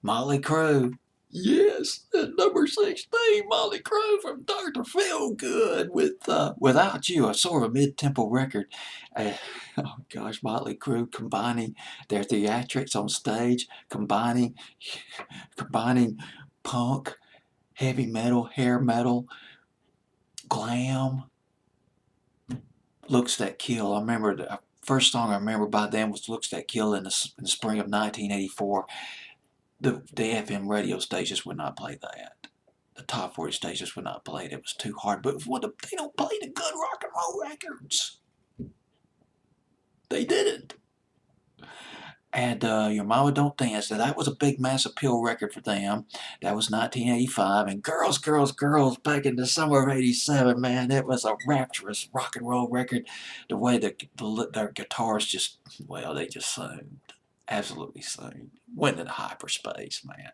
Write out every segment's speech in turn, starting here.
Mötley Crüe. Yes, at number 16, Mötley Crüe from Dr. Feelgood with Without You, a sort of a mid-tempo record. Oh gosh, Mötley Crüe combining their theatrics on stage, combining punk, heavy metal, hair metal, glam, Looks That Kill. I remember the first song I remember by them was Looks That Kill in the spring of 1984. The FM radio stations would not play that. The top 40 stations would not play it. It was too hard. But they don't play the good rock and roll records. They didn't. And Your Mama Don't Dance. Now, that was a big mass appeal record for them. That was 1985. And Girls, Girls, Girls back in the summer of 87, man, it was a rapturous rock and roll record. The way their guitars just, well, they just sang. Absolutely sang. Went into hyperspace, man.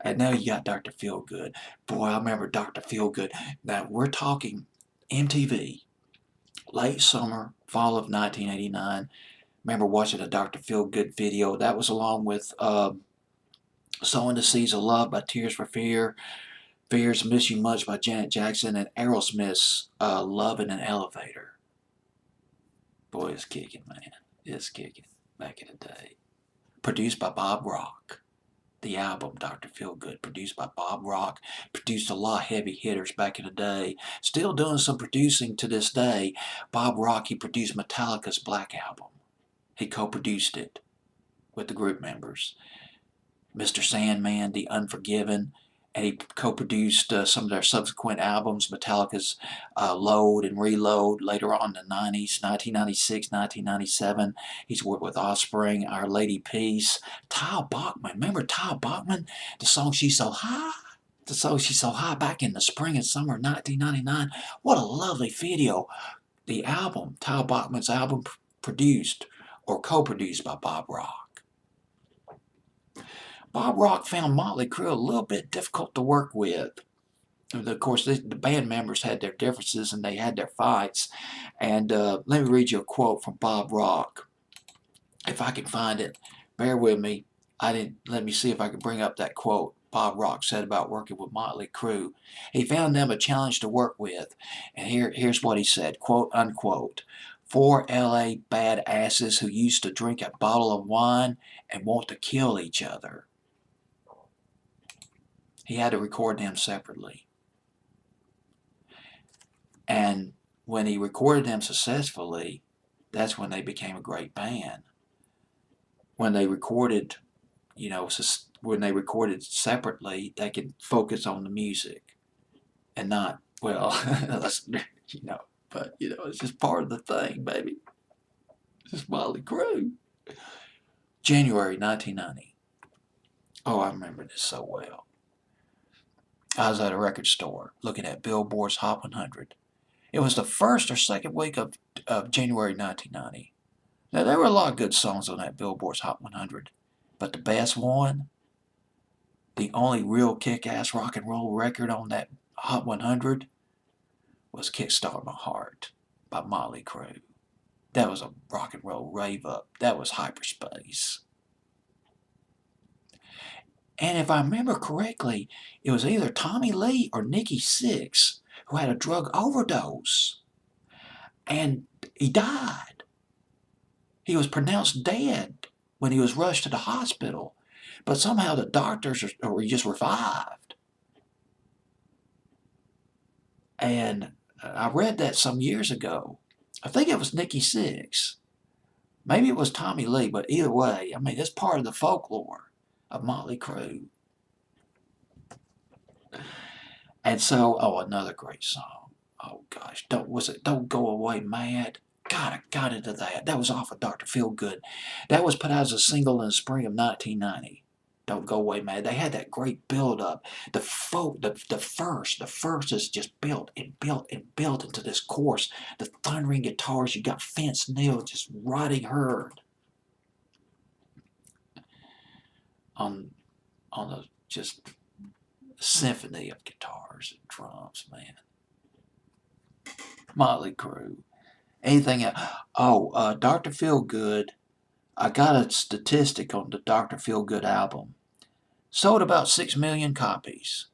And now you got Dr. Feelgood. Boy, I remember Dr. Feelgood. Now, we're talking MTV, late summer, fall of 1989. Remember watching a Dr. Feelgood video. That was along with Sowing the Seeds of Love by Tears for Fears, Miss You Much by Janet Jackson, and Aerosmith's Love in an Elevator. Boy, it's kicking, man. It's kicking back in the day. Produced by Bob Rock. The album, Dr. Feelgood, produced by Bob Rock, produced a lot of heavy hitters back in the day. Still doing some producing to this day. Bob Rock, he produced Metallica's Black Album. He co-produced it with the group members. Mr. Sandman, The Unforgiven, and he co-produced some of their subsequent albums, Metallica's Load and Reload, later on in the 90s, 1996, 1997. He's worked with Offspring, Our Lady Peace, Tyle Bachman. Remember Tyle Bachman? The song She's So High? The song She's So High back in the spring and summer of 1999. What a lovely video. The album, Tyle Bachman's album, produced or co-produced by Bob Rock. Bob Rock found Mötley Crüe a little bit difficult to work with. And of course, the band members had their differences and they had their fights. And let me read you a quote from Bob Rock. If I can find it, bear with me. Let me see if I can bring up that quote Bob Rock said about working with Mötley Crüe. He found them a challenge to work with. And here's what he said, quote unquote. Four LA badasses who used to drink a bottle of wine and want to kill each other. He had to record them separately. And when he recorded them successfully, that's when they became a great band. When they recorded, separately, they could focus on the music and not, well, but it's just part of the thing, baby. It's just Mötley Crüe. January 1990. Oh, I remember this so well. I was at a record store looking at Billboard's Hot 100. It was the first or second week of January 1990. Now, there were a lot of good songs on that Billboard's Hot 100, but the best one, the only real kick-ass rock and roll record on that Hot 100, was Kickstart My Heart by Mötley Crüe. That was a rock and roll rave up. That was hyperspace. And if I remember correctly, it was either Tommy Lee or Nikki Sixx who had a drug overdose. And he died. He was pronounced dead when he was rushed to the hospital. But somehow the doctors or he just revived. And I read that some years ago. I think it was Nikki Sixx. Maybe it was Tommy Lee, but either way, I mean, it's part of the folklore of Mötley Crüe. And so, another great song. Oh gosh, Don't Go Away Mad? God, I got into that. That was off of Dr. Feelgood. That was put out as a single in the spring of 1990. Don't Go Away Mad. They had that great build-up. The first is just built and built and built into this chorus. The thundering guitars, you got Vince Neil just riding herd on the just symphony of guitars and drums, man. Mötley Crüe. Anything else? Dr. Feelgood. I got a statistic on the Dr. Feelgood album. Sold about 6 million copies,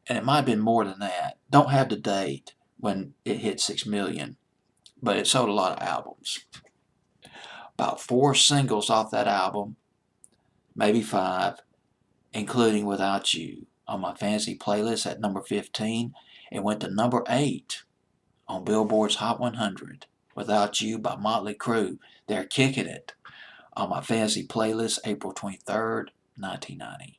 and it might have been more than that. Don't have the date when it hit 6 million, but it sold a lot of albums. About 4 singles off that album, maybe 5, including Without You, on my fantasy playlist at number 15. It went to number 8 on Billboard's Hot 100. Without You by Mötley Crüe. They're kicking it on my fantasy playlist April 23rd, 1990.